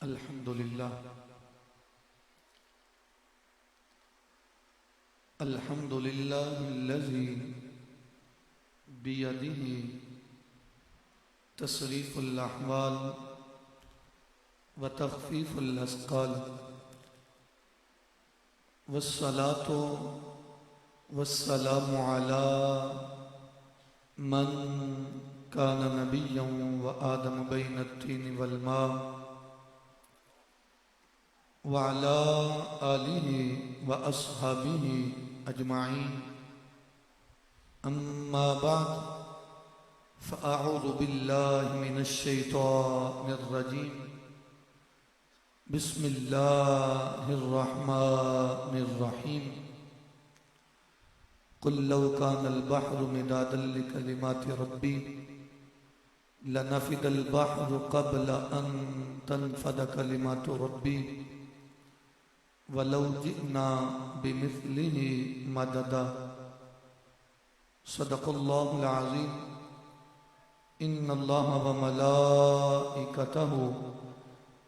अल्हम्दुलिल्लाह अल्हम्दुलिल्लाहिल्लज़ी बियदिही तसरीफ़ुल अहवाल व तख़फ़ीफ़ुल अस्क़ाल वस्सलातु वस्सलामु अला मन कान नबिय्यन व आदम बैन अत्तीन वल मा व अला आलिहि व अस्हाबिहि अजमाईन अम्मा बाद फ़अऊज़ु बिल्लाहि मिनश शैतानिर रजीम बिस्मिल्लाहिर रहमानिर रहीम कुल लौ कानल बहरु मिदादन लिकलिमाति रब्बी लनफ़िदल बहरु क़ब्ल अन तनफ़द कलिमातु रब्बी वलौ जिअना बिमिस्लिही मददा सदक़ल्लाहुल अज़ीम इन्नल्लाह व मलाइकतहु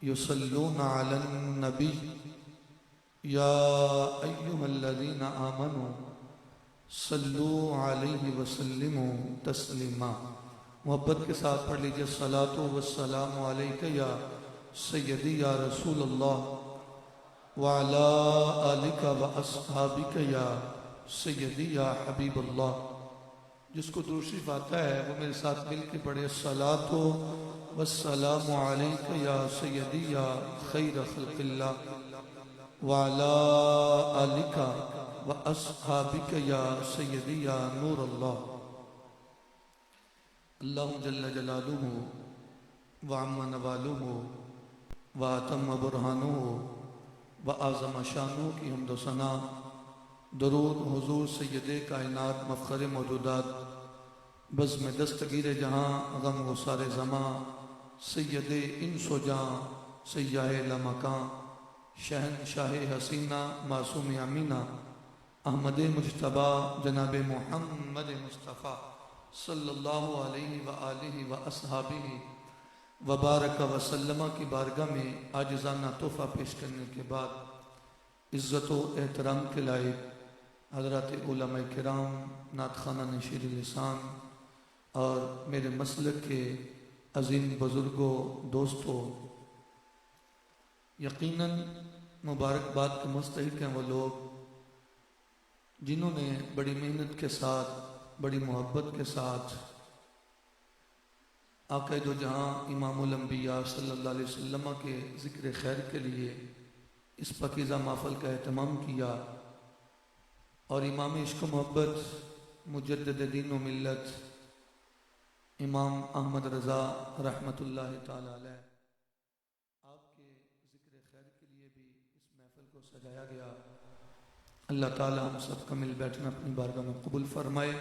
युसल्लूना अलन नबी या अय्युहल्लज़ीना आमनू सल्लू अलैहि वसल्लिमू तस्लीमा। मोहब्बत के साथ पढ़ लीजिए सलातु वस्सलामु अलैका या सय्यदी या रसूल अल्लाह व अला आलिका व अस्हाबिका या सय्यदी या हबीब अल्लाह। जिसको दूसरी आता है वो मेरे साथ मिल के पढ़े सलातु वस्सलामु अलैका या सय्यदी या खैर खल्क़िल्लाह व अला आलिका व अस्हाबिका या सय्यदी या नूर अल्लाह। अल्लाहु जल्ल जलालुहु व अम्मा नवालुहु व अतम्म बुरहानुहु व आज़म शानुहु की हम्द व सना दरूद हुज़ूर सय्यदे कायनात मफ़ख़र मौजूदात बज़्म दस्तगीर जहाँ गम गुसार ज़मां सय्यदे इंस व जां सय्याह लमकां शहंशाह हसीना मासूम अमीना अहमद मुज्तबा जनाब मुहम्मद मुस्तफ़ा सल्लल्लाहु अलैहि व आलिहि व अस्हाबिहि व बारक व सल्लमा की बारगाह में आजिज़ाना तोहफ़ा पेश करने के बाद इज़्ज़त व एहतराम के लायक हज़रात उलमा किराम नातख़ाना नशीर लिसान और मेरे मसलक के अज़ीम बुज़ुर्गों दोस्तों, यकीनन मुबारकबाद के मुस्तहिक़ हैं वो लोग जिन्होंने बड़ी मेहनत के साथ बड़ी मोहब्बत के साथ आक़ा दो जहाँ इमामुल अंबिया सल्लल्लाहु अलैहि वसल्लम के ज़िक्र खैर के लिए इस पकीज़ा महफ़िल का एहतमाम किया और इमाम इश्क़ मोहब्बत मुजद्दिद दीन व मिल्लत इमाम अहमद रज़ा रहमतुल्लाह ताला अलैह आपके ज़िक्र खैर के लिए भी इस महफ़िल को सजाया गया। अल्लाह ताला हम सब का मिल बैठना अपनी बारगाह में कबूल फरमाए।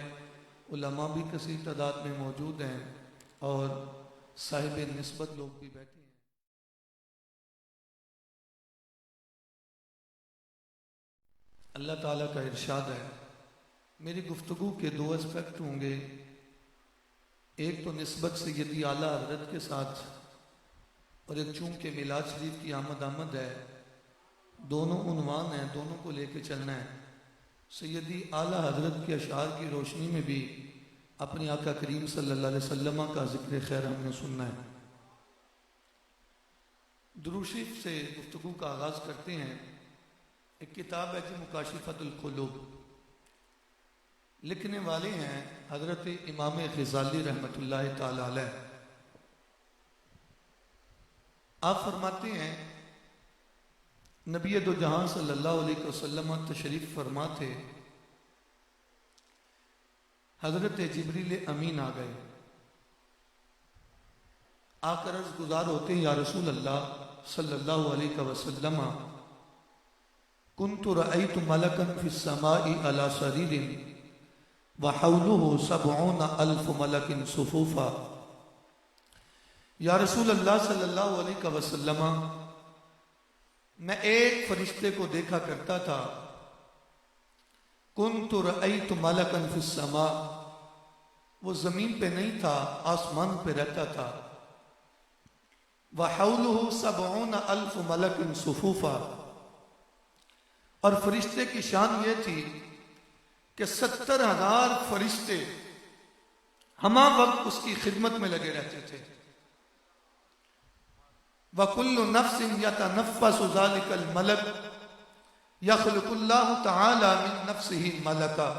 उलमा भी कसीर तादाद में मौजूद हैं और साहिब निस्बत लोग भी बैठे हैं। अल्लाह ताला का इरशाद है, मेरी गुफ्तगू के दो एस्पेक्ट होंगे। एक तो निस्बत सय्यदी आला हज़रत के साथ और एक चूँकि मिलाद शरीफ की आमद है, दोनों उन्वान हैं, दोनों को लेके चलना है। सय्यदी आला हज़रत के अशार की रोशनी में भी अपने आका करीम सल्लल्लाहु अलैहि वसल्लम का ज़िक्र खैर हमने सुनना है। दुरूद शरीफ से गुफ्तगू का आगाज़ करते हैं। एक किताब है जी मुकाशिफ़तुल क़ुलूब, लिखने वाले हैं हज़रत इमाम ग़ज़ाली रहमतुल्लाह ताला अलैह। आप फरमाते हैं नबी दो जहां सल्लल्लाहु अलैहि वसल्लम तशरीफ़ फरमा थे, हज़रत जिब्रील अमीन आ गए। आकर अर्ज़ गुज़ार होते हैं, या रसूल अल्लाह सल्लल्लाहु अलैहि वसल्लम कुन्तु रअयतु मलकन फ़िस समाई अला सरीरिन व हौलुहु सबऊन अल्फ मलकिन सुफूफा। या रसूल अल्लाह सल्लल्लाहु अलैहि वसल्लम, मैं एक फरिश्ते को देखा करता था। कुन्तु रअयतु मलकन फ़िस समा, वो जमीन पे नहीं था, आसमान पे रहता था। वहौलुहु सबऊन अल्फ मलकिन सुफूफा, और फरिश्ते की शान ये थी कि 70,000 फरिश्ते हमा वक्त उसकी खिदमत में लगे रहते थे। वकुल्लु नफ्सिन यतनफ़्फ़सु ज़ालिकल मलक यख़्लुक़ुल्लाहु तआला मिन नफ्सिही मलका।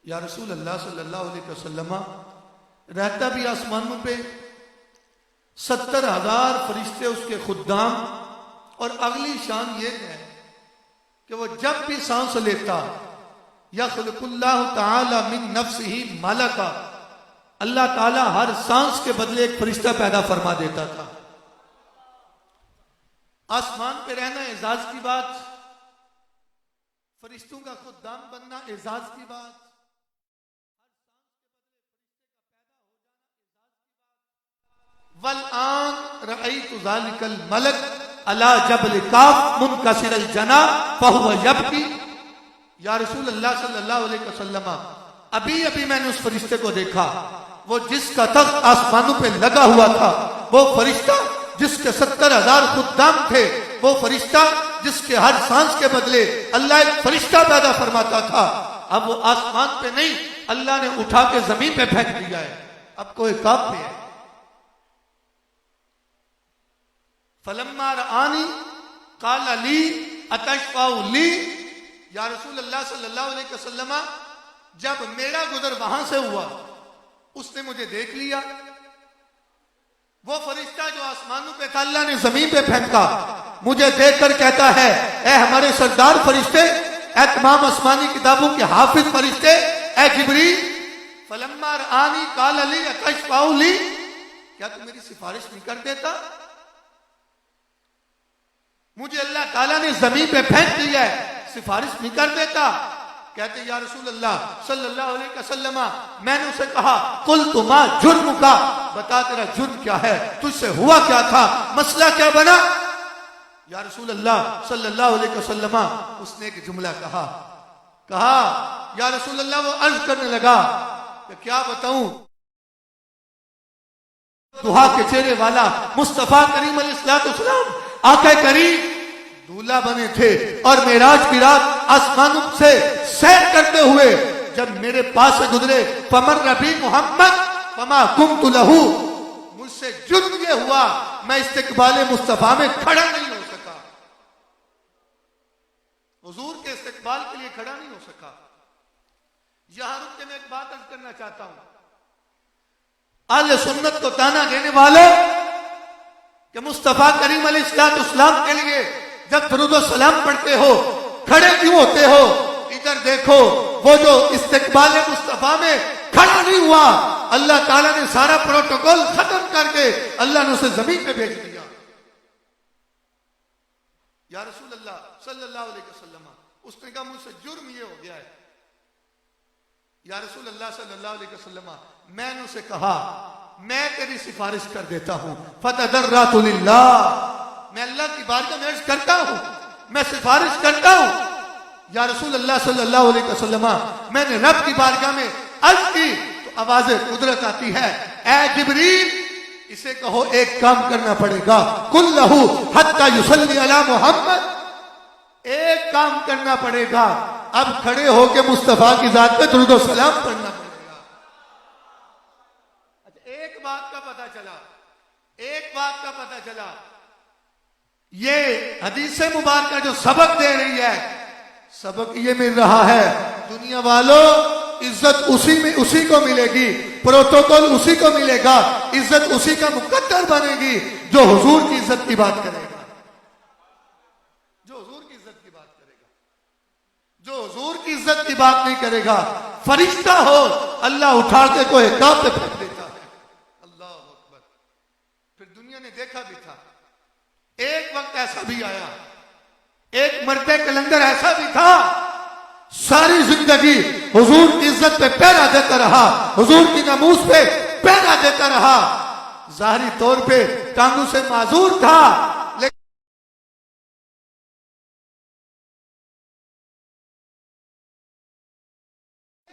या रसूल अल्लाह सल्लल्लाहु अलैहि वसल्लम, रहता भी आसमानों पे 70,000 फरिश्ते उसके खुद्दाम, और अगली शान ये है कि वो जब भी सांस लेता यख़्लुक़ुल्लाहु तआला मिन नफ्सिही मलका, अल्लाह ताला हर सांस के बदले एक फरिश्ता पैदा फरमा देता था। आसमान पे रहना एजाज की बात, फरिश्तों का खुद्दाम बनना एजाज की बात, वल आन रअयतु ज़ालिकल मलक अला जबल काफ मुनकसिरल जना फहुव यबकी। या रसूल अल्लाह सल्लल्लाहु अलैहि वसल्लम, अभी अभी मैंने उस फरिश्ते को देखा, वो जिसका तख्त आसमानों पे लगा हुआ था, वो फरिश्ता जिसके 70,000 खुद्दाम थे, वो फरिश्ता जिसके हर सांस के बदले अल्लाह एक फरिश्ता पैदा फरमाता था, अब वो आसमान पे नहीं, अल्लाह ने उठा के जमीन पे फेंक दिया है। अब कोई काफ पे है। फलम्मा रआनी काल ली अतशफाउ ली। या रसूल अल्लाह सल्लल्लाहु अलैहि वसल्लम, जब मेरा गुजर वहां से हुआ, उसने मुझे देख लिया। वो फरिश्ता जो आसमानों पे था, अल्लाह ने जमीन पे फेंका, मुझे देखकर कहता है, ए हमारे सरदार फरिश्ते, ए तमाम आसमानी किताबों के हाफिज फरिश्ते, ए जिब्रील, फलम्मा रआनी काल ली अतशफाउ ली, क्या तू मेरी सिफारिश नहीं कर देता? मुझे अल्लाह ताला ने जमीन पे फेंक दिया है, सिफारिश नहीं कर देता? कहते या रसूल अल्लाह सल्लल्लाहु अलैहि वसल्लम, मैंने उसे कहा, कुल तुमा जुर्म का, बता तेरा जुर्म क्या है, तुझसे हुआ क्या था, मसला क्या बना? या रसूल अल्लाह सल्लल्लाहु अलैहि वसल्लम, उसने एक जुमला कहा या रसूल अल्लाह, वो अर्ज करने लगा कि क्या बताऊं, दुहा के चेहरे वाला मुस्तफा करीम अलैहिस्सलाम आका करीम दूल्हा बने थे, और मेराज की रात आसमानों से सैर करते हुए जब मेरे पास से गुजरे, फमर रबी मोहम्मद फमा कुमतु लहू, मुझसे जुर्म ये हुआ, मैं इस्तिकबाले मुस्तफा में खड़ा नहीं हो सका, हुजूर के इस्तिकबाल के लिए खड़ा नहीं हो सका। यहां रुक के मैं एक बात अर्ज करना चाहता हूं, अहले सुन्नत को ताना देने वाले कि मुस्तफा करीम अलैहिस्सलाम के लिए जब दरूद और सलाम पढ़ते हो खड़े क्यों होते हो? इधर देखो, वो जो इस्तिकबाल मुस्तफा में खड़ा नहीं हुआ, अल्लाह ताला ने सारा प्रोटोकॉल खत्म करके अल्लाह ने उसे जमीन पे भेज दिया। या रसूल अल्लाह सल्लल्लाहु अलैहि वसल्लम, उसने कहा मुझसे जुर्म ये हो गया है। या रसूल अल्लाह सल्लल्लाहु अलैहि वसल्लम, मैंने उसे कहा, मैं तेरी सिफारिश कर देता हूं, फतदर्रतु लिल्लाह, मैं अल्लाह की बारगाह में अर्ज करता हूं, मैं सिफारिश करता हूं। या रसूल अल्लाह सल्लल्लाहु अलैहि वसल्लम, मैंने रब की बारगाह में अर्ज की तो आवाज़ कुदरत आती है, ए जिब्रील, इसे कहो एक काम करना पड़ेगा, कुल लहू हत्ता युसल्ली अला मोहम्मद, एक काम करना पड़ेगा, अब खड़े होके मुस्तफा की जात पे दुरूद और सलाम पढ़ना पड़ेगा। अच्छा, एक बात का पता चला, ये हदीस मुबारक जो सबक दे रही है, सबक ये मिल रहा है, दुनिया वालों इज्जत उसी को मिलेगी, प्रोटोकॉल उसी को मिलेगा, इज्जत उसी का मुकद्दर बनेगी जो हुजूर की इज्जत की बात करेगा, जो हुजूर की इज्जत की बात करेगा। जो हुजूर की इज्जत की बात नहीं करेगा, फरिश्ता हो, अल्लाह उठा के कोई काम पे फेंक देता है। अल्लाह अकबर। फिर दुनिया ने देखा भी था, एक वक्त ऐसा भी आया, एक मर्दे कलंदर ऐसा भी था, सारी जिंदगी हुजूर की इज्जत पे पहरा देता रहा, हुजूर की नमूस पे पहरा देता रहा, जाहिरी तौर पे टांगों से माजूर था, लेकिन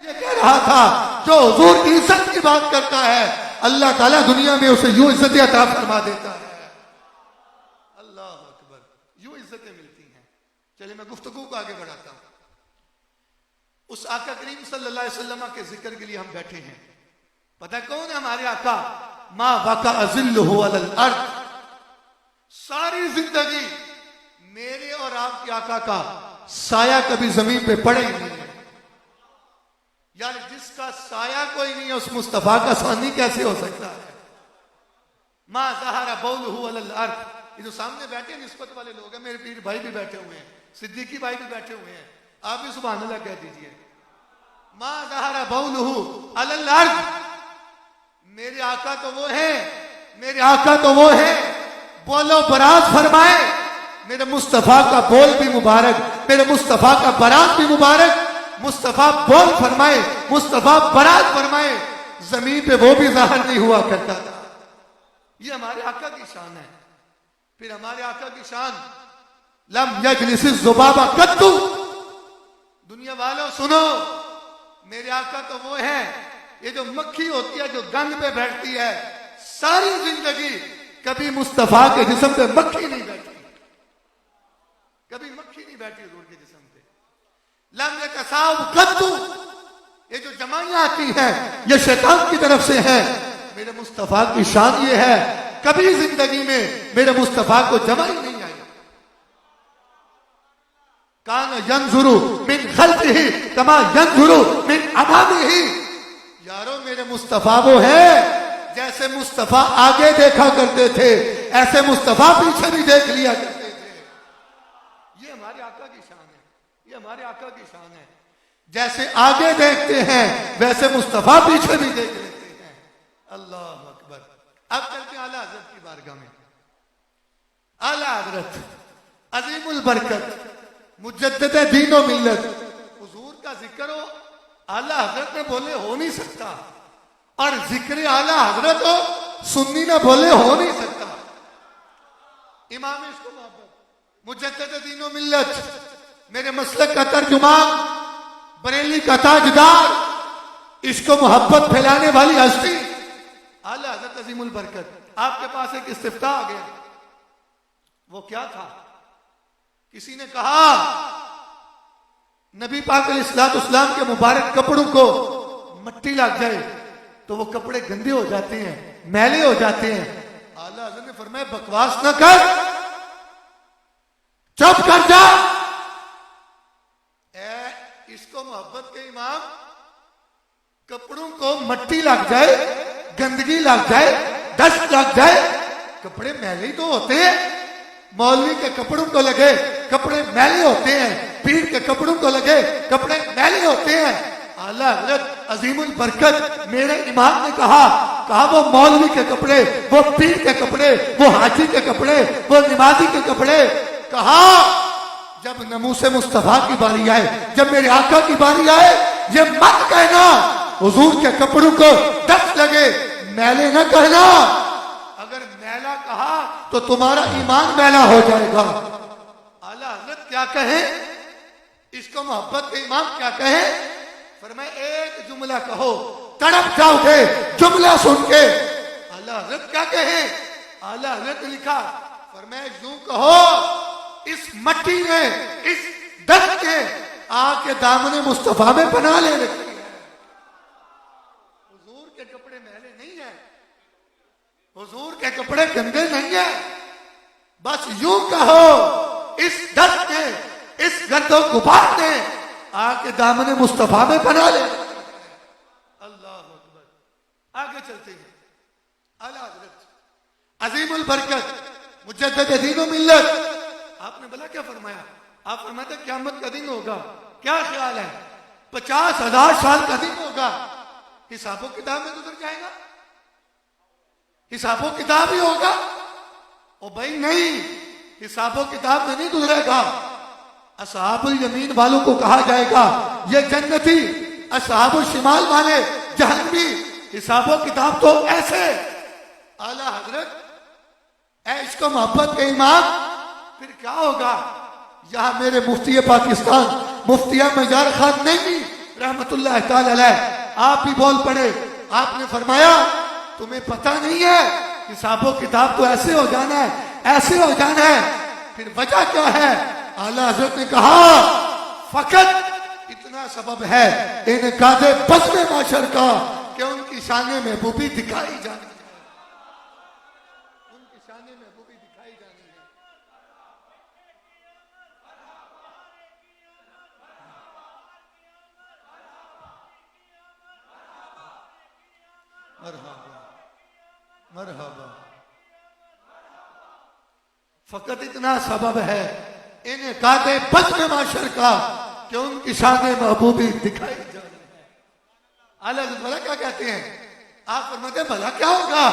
ये कह रहा था, जो हुजूर की इज्जत की बात करता है, अल्लाह ताला दुनिया में उसे यूं इज्जत अता फरमा देता है। चलिए मैं गुफ्तगू को आगे बढ़ाता हूं। उस आका करीम सल्लल्लाहु अलैहि वसल्लम के जिक्र के लिए हम बैठे हैं। पता कौन है हमारे आका? मा वाका अज़िल्लुहु अलल अर्द। सारी जिंदगी मेरे और आपके आका का साया कभी जमीन पे पड़े ही नहीं है। यार जिसका साया कोई नहीं है उस मुस्तफा का सानी कैसे हो सकता है? मा ज़हरा बौलुहु अलल अर्द। ये जो सामने बैठे हैं निस्बत वाले लोग हैं, मेरे पीर भाई भी बैठे हुए हैं, सिद्दीकी भाई भी बैठे हुए हैं, आप भी सुभान अल्लाह कह दीजिए। मा ज़हरा बौलुहु अलल अर्द। मेरे आका तो वो है, मेरे आका तो वो है, बोलो बरात फरमाए। मेरे मुस्तफा का बोल भी मुबारक, मेरे मुस्तफा का बरात भी मुबारक। मुस्तफा बोल फरमाए, मुस्तफा बरात फरमाए, जमीन पे वो भी ज़ाहिर नहीं हुआ करता था। ये हमारे आका की शान है। फिर हमारे आका की शान, लम यजलिसिज़ ज़ुबाबा कद्दू। दुनिया वालों सुनो, मेरे आका तो वो है, ये जो मक्खी होती है जो गंद पे बैठती है, सारी जिंदगी कभी मुस्तफा के जिस्म पे मक्खी नहीं बैठी, कभी मक्खी नहीं बैठी हुजूर के जिस्म पे। लम यतसाब कद्दू। ये जो जमाइयां आती हैं ये शैतान की तरफ से है। मेरे मुस्तफा की शान ये है, कभी जिंदगी में मेरे मुस्तफा को जमाई नहीं आई। कान यंजुरु मिन खल्फिही कमा यंजुरु मिन अमामिही। यारो मेरे मुस्तफा वो है, जैसे मुस्तफा आगे देखा करते थे ऐसे मुस्तफा पीछे भी देख लिया करते थे। ये हमारे आका की शान है, ये हमारे आका की शान है। जैसे आगे देखते हैं वैसे मुस्तफा पीछे भी देख लेते हैं। अल्लाह अकबर। अब चलते हैं आला हजरत की बारगाह में। आला हजरत अजीमुल बरकत मुजद्दिद दीन व मिल्लत, हुजूर का जिक्र हो आला हजरत ने बोले हो नहीं सकता, और जिक्र आला हजरत हो सुन्नी ने बोले हो नहीं सकता। इमाम इश्क मोहब्बत मुजद्दिद दीन व मिल्लत, मेरे मसलक का तर्जुमान, बरेली का ताजदार, इश्क मोहब्बत फैलाने वाली हस्ती आला हजरत अजीमुल बरकत। आपके पास एक इस्तिफ्ता आ गया। वो क्या था? किसी ने कहा नबी पाक अलैहिस्सलाम के मुबारक कपड़ों को मट्टी लग जाए तो वो कपड़े गंदे हो जाते हैं, मैले हो जाते हैं। आला हज़रत ने फरमाया बकवास न कर, चुप कर जा। इसको मोहब्बत के इमाम, कपड़ों को मट्टी लग जाए, गंदगी लग जाए, डस्ट लग जाए, कपड़े मैले ही तो होते हैं। मौलवी के कपड़ों को लगे कपड़े मैले होते हैं, पीर के कपड़ों को लगे कपड़े मैले होते हैं। आला हज़रत अजीमुल बरकत मेरे इमाम ने कहा वो मौलवी के कपड़े, वो पीर के कपड़े, वो हाजी के कपड़े, वो नमाजी के कपड़े। कहा जब नमूसे मुस्तफा की बारी आए, जब मेरे आका की बारी आए, ये मत कहना हुजूर के कपड़ों को डस्ट लगे, मैले न कहना। अगर मैला कहा तो तुम्हारा ईमान मैला हो जाएगा। आला हज़रत क्या कहे? इसको मोहब्बत के इमाम क्या कहे? फरमाए एक जुमला कहो, तड़प जाओगे जुमला सुन के। आला हज़रत क्या कहे? आला हज़रत ने लिखा, फरमाए यूं कहो इस मट्टी ने, इस दस्त ने आके दामने मुस्तफा में पनाह ले रखी है। हुजूर के कपड़े मैले नहीं है, हुजूर के कपड़े गंदे नहीं है। बस यूं कहो इस दस्त ने, इस गर्दो गुबार ने आके दामने मुस्तफा में पनाह ले। अल्लाह अकबर। आगे चलते हैं। आला हज़रत अजीमुल बरकत मुजद्दिद दीन व मिल्लत, आपने भला क्या फरमाया? आप फरमाते क़यामत का दिन होगा, क्या ख्याल है? 50,000 साल का दिन होगा, हिसाबो किताब में गुजर जाएगा, हिसाबो किताब ही होगा। ओ भाई नहीं, हिसाबो किताब में नहीं गुजरेगा। असहाबुल यमीन वालों को कहा जाएगा ये जन्नती, असहाबुल शिमाल वाले जहन्नमी। हिसाबो किताब तो ऐसे। आला हज़रत इसको मोहब्बत के इमाम, फिर क्या होगा? यहां मेरे मुफ्ती पाकिस्तान मुफ्ती मजार खान नहीं रहमतुल्लाह ताला अलैह आप भी बोल पड़े। आपने फरमाया तुम्हें पता नहीं है हिसाबो किताब तो ऐसे हो जाना है, ऐसे हो जाना है। फिर वजह क्या है? आला हजरत ने कहा फकत इतना सबब है इन कादे बज़्म माशर का कि उनकी शाने महबूबी दिखाई जानी है, उनकी शाने महबूबी दिखाई जानी है। मरहबा मरहबा। फकत इतना सबब है इन कादे बज़्म माशर का कि उनकी शाने महबूबी दिखाई जानी है। आला भला क्या कहते हैं? आप फरमाते हैं भला क्या होगा?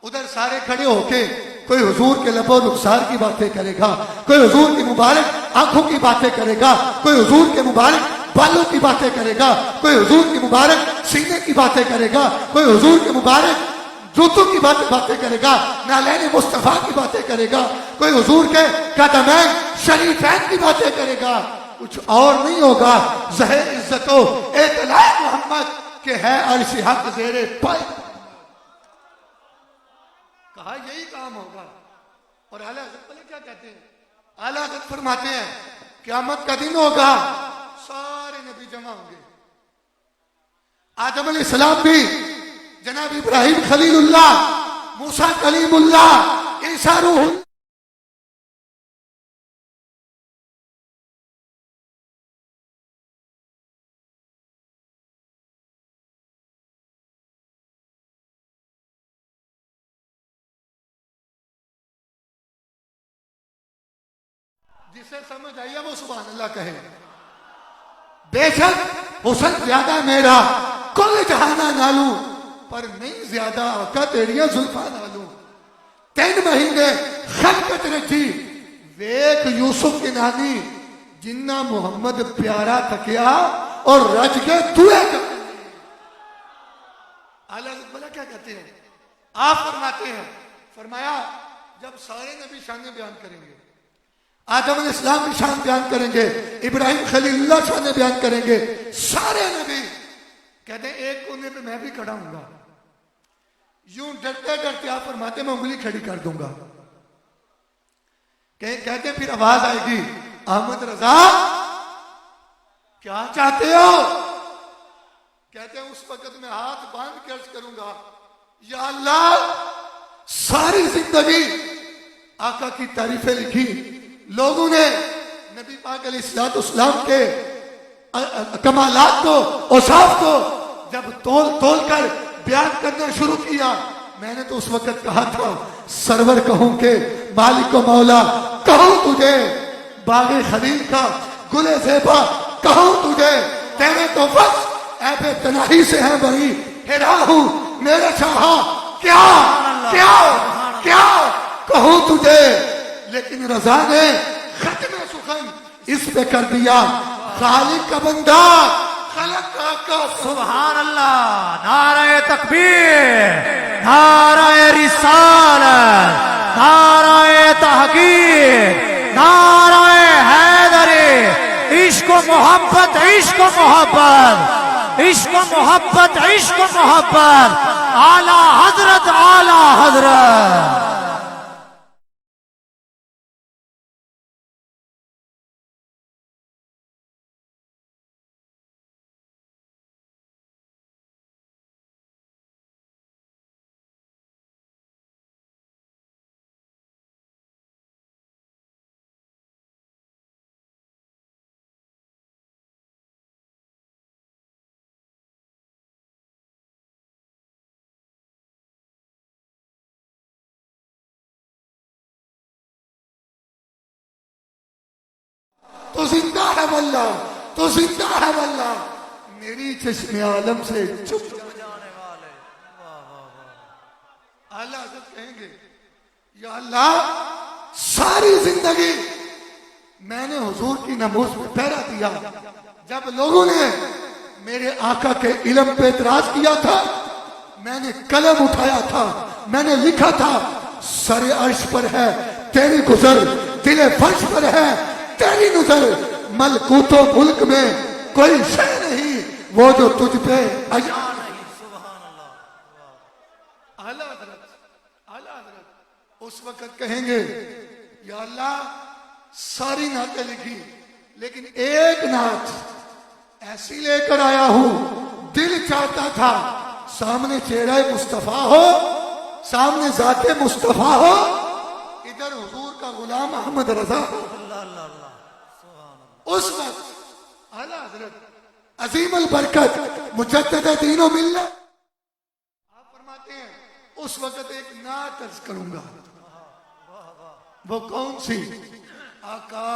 उधर सारे खड़े होके कोई हुजूर के लबो रुखसार की बातें करेगा, कोई हुजूर की मुबारक आंखों की बातें करेगा, कोई हुजूर के मुबारक बालों की बातें करेगा, कोई हुजूर की मुबारक सीने की बातें करेगा, कोई हुजूर के मुबारक जूतों की बातें करेगा, नालैन मुस्तफा की बातें करेगा, कोई हुजूर के कदमैन शरीफैन की बातें करेगा। कुछ और नहीं होगा। ज़हर इज्जतो एतलाए मोहम्मद के है अर्श हक ज़ेरे पाए। कहा यही काम होगा। और आला हज़रत क्या कहते हैं? आला हज़रत फरमाते हैं क़यामत का दिन होगा, सारे नबी जमा होंगे। आदम अलैहिस्सलाम भी, जनाब इब्राहिम खलीलुल्लाह, मूसा कलीमुल्लाह, ईसा रूहुल्लाह, जिसे समझ आई है वो सुभान अल्लाह कहे। बेशक हुस्न ज्यादा मेरा कुल जहाना नालू, पर नहीं ज्यादा आका तेरिया जुल्फा नालू। 3 महीने खलकत रखी वेख यूसुफ की नानी, जिन्ना मोहम्मद प्यारा तकिया और रज के दुए कर। आला भला क्या कहते हैं? आप फरमाते हैं, फरमाया जब सारे नबी शान बयान करेंगे, आदम अलैहिस्सलाम की शान बयान करेंगे, इब्राहिम खलीलुल्लाह शान बयान करेंगे, सारे नबी कहते हैं एक कोने पे मैं भी खड़ा हूंगा। यूं डरते डरते आप फरमाते मैं उंगली खड़ी कर दूंगा। कहते फिर आवाज आएगी, अहमद रजा क्या चाहते हो? कहते हैं उस वक्त मैं हाथ बांध के अर्ज करूंगा, या अल्लाह सारी जिंदगी आका की तारीफें लिखी, लोगों ने नबी पाक अलैहिस्सलाम के कमालात को, औसाफ को जब तोल तोल कर बयान करना शुरू किया, मैंने तो उस वक्त कहा था सरवर कहूं के मालिक को मौला कहूं तुझे, बागे खलील का गुले ज़ेबा कहूं तुझे, तेरे तो बस ऐबे तनाही से है बरी, हिरा हूं मेरे शाहा क्या क्या क्या कहूं तुझे। लेकिन रजा ने खत्म सुखन इस पे कर दिया, खालिक का बंदा खलक का। सुभान अल्लाह, नाराए तकबीर, नाराए रिसालत, नाराए तहकीक, नाराए हैदरी। इश्क मोहब्बत, इश्क मोहब्बत, इश्क मोहब्बत, इश्क मोहब्बत, आला हजरत, आला हजरत। तो जिंदा है वल्ला, तो जिंदा है वल्ला, मेरी चश्मे आलम से चुप जाने वाले। आला हज़रत कहेंगे, या अल्लाह सारी जिंदगी मैंने हुजूर की नमूज में पहरा दिया। जब लोगों ने मेरे आका के इल्म पे एतराज किया था, मैंने कलम उठाया था, मैंने लिखा था सरे अर्श पर है तेरी गुजर, दिले फर्श पर है तेरी नजर, मलकूतो मुल्क में कोई शय नहीं वो जो तुझ पे अया नहीं। सुभान अल्लाह। आला हज़रत उस वक्त कहेंगे, या अल्लाह सारी नातें लिखी, लेकिन एक नात ऐसी लेकर आया हूं, दिल चाहता था सामने चेहरा मुस्तफा हो, सामने जाते मुस्तफा हो, इधर हुजूर का गुलाम अहमद रजा हो। उस वक्त आला हजरत अजीम अल बरकत मुजद्दिद दीन व मिल्लत आप फरमाते हैं, उस वक्त एक नात अर्ज करूंगा। वो कौन सी? आका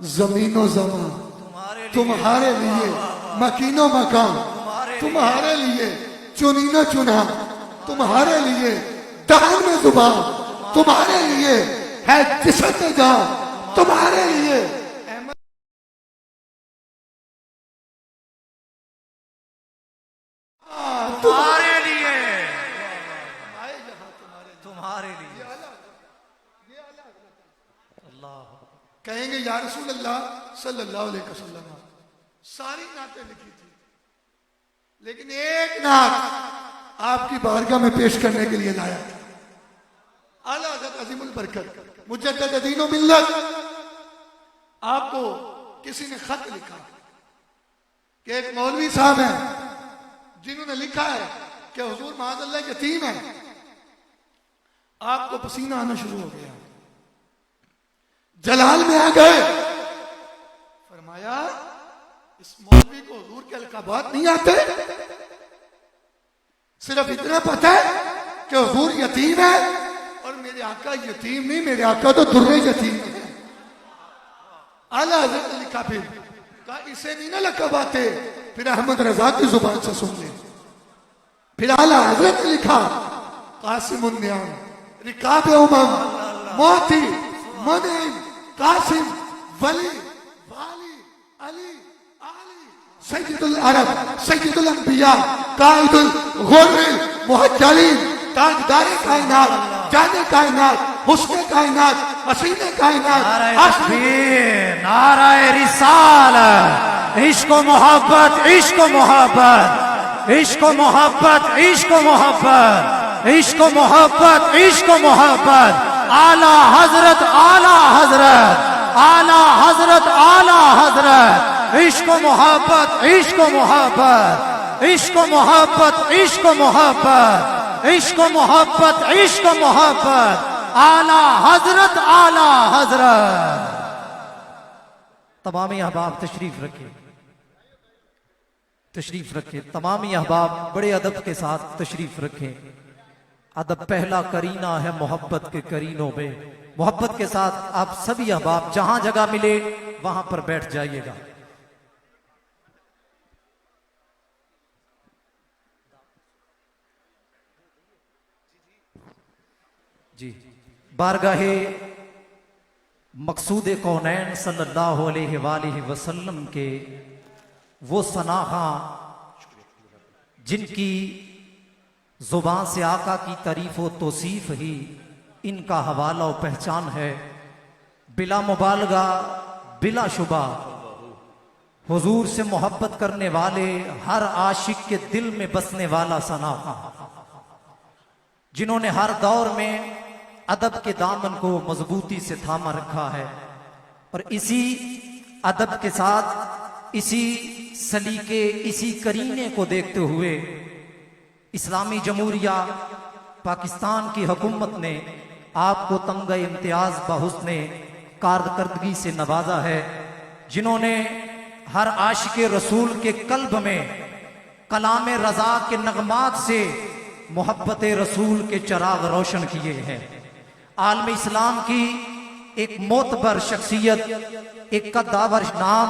जमीनो जमा तुम्हारे लिए, मकीनो मकान तुम्हारे लिए, चुनीनो चुना तुम्हारे लिए, दहन में जुबान तुम्हारे लिए, है जिसम में जान तुम्हारे लिए। तुम्हारे लिए, तुम्हारे लिए। अल्लाह कहेंगे या रसूल अल्लाह सल्लल्लाहु अलैहि वसल्लम, सारी नातें लिखी थी, लेकिन एक नात आपकी बारगाह में पेश करने के लिए लाया था। आला हज़रत अज़ीमुल बरकत मुजद्दिद दीन व मिल्लत, आपको किसी ने खत लिखा कि एक मौलवी साहब हैं जिन्होंने लिखा है कि हुजूर माज़अल्लाह यतीम है। आपको पसीना आना शुरू हो गया, जलाल में आ गए, फरमाया इस मौलवी को हुजूर के अलकाबात नहीं आते, सिर्फ इतना पता है कि हुजूर यतीम है, और मेरे आका यतीम नहीं, मेरे आका तो दुर्रे यतीम है। आला हज़रत ने लिखा, फिर कहा इसे नहीं ना लकब आते, फिर अहमद रजा की जुबान से सुन ले। फिर आला हज़रत ने लिखा, कासिमुन नियाम रिकाब उमम मोती मुनीम कासिम वली वाली अली आली सैयदुल अरब सैयदुल अंबिया कायदुल गुर्रिल मुहज्जलीन ताजदारे कायनात जाने कायनात हुस्ने कायनात हसीने कायनात तकबीर, नाराए रिसालत, इश्क व मोहब्बत, इश्क व मोहब्बत, इश्क व मोहब्बत, इश्क व मोहब्बत, इश्क व मोहब्बत, इश्क व मोहब्बत। आला हजरत, आला हजरत, आला हजरत, आला हजरत, इश्क व मोहब्बत, इश्क व मोहब्बत, इश्क व मोहब्बत, इश्क व मोहब्बत, इश्क व मोहब्बत, इश्क व मोहब्बत। आला हजरत, आला हजरत। तमामी अहबाब तशरीफ रखे, तशरीफ रखे, तमामी अहबाब बड़े अदब के साथ तशरीफ रखे। अदब पहला करीना है मोहब्बत के करीनों में। मोहब्बत के साथ आप सभी अहबाब जहां जगह मिले वहां पर बैठ जाइएगा। जी, बारगाहे मकसूद कौनैन सल्लल्लाहु अलैहि वसल्लम के वो सनाहा जिनकी जुबान से आका की तारीफ व तौसीफ ही इनका हवाला और पहचान है, बिला मुबालगा बिला शुबा हुजूर से मोहब्बत करने वाले हर आशिक के दिल में बसने वाला सनाहा, जिन्होंने हर दौर में अदब के दामन को मजबूती से थामा रखा है। और इसी अदब के साथ, इसी सलीके, इसी करीने को देखते हुए इस्लामी जमहूरिया पाकिस्तान की हुकूमत ने आपको तमगा इम्तियाज बहुस्ने कारकर्दगी से नवाजा है, जिन्होंने हर आशिक रसूल के कल्ब में कलाम रजा के नगमात से मोहब्बत रसूल के चराग रोशन किए हैं। आलम इस्लाम की एक मोतबर शख्सियत, एक कद्दावर नाम,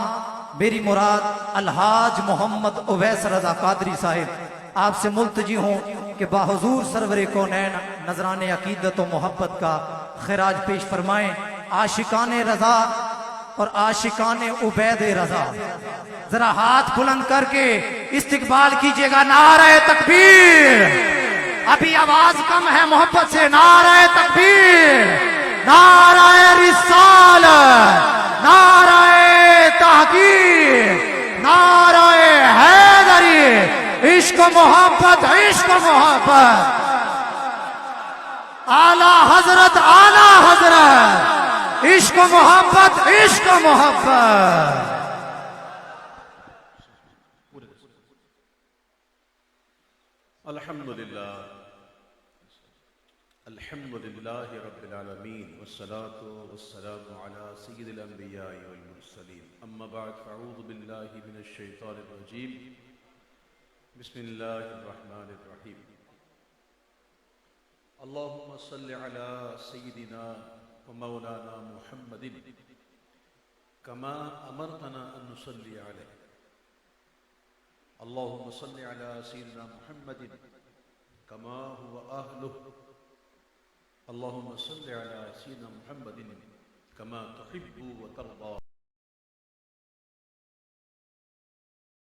मेरी मुराद अलहाज मोहम्मद उवैस रजा कादरी साहिब, आपसे मुल्तजी हूँ कि बाहुजूर सरवरे कौनैन नजराने अकीदत व मोहब्बत का खिराज पेश फरमाएं। आशिकाने रजा और आशिकाने उबैद रजा, जरा हाथ बुलंद करके इस्तिकबाल कीजिएगा। नारे तकबीर, अभी आवाज कम है मोहब्बत से। नारे तकबीर, नारे रिसालत, नारे तहकीर, नारे हैदरी, इश्क मोहब्बत, इश्क मोहब्बत। आला हजरत, आला हजरत, इश्क मोहब्बत, इश्क मोहब्बत। अल्हम्दुलिल्लाह अल्हम्दुलिल्लाह रब्बिल आलमीन वस्सलातु वस्सलामु अला सय्यिदिल अंबिया वल मुरसलीन अम्मा बाद फअऊज़ु बिल्लाहि मिनश शैतानिर रजीम बिस्मिल्लाहिर रहमानिर रहीम अल्लाहुम्मा सल्लि अला सय्यिदिना व मौलाना मुहम्मदिन कमा अमरतना अन नुसल्ली अलैहि अल्लाहुम्मा सल्लि अला सय्यिदिना मुहम्मदिन कमा हुवा अहलुहु अल्लाहुम्मा सल्लि अला सय्यिदिना मुहम्मदिन कमा तुहिब्बु व तर्दा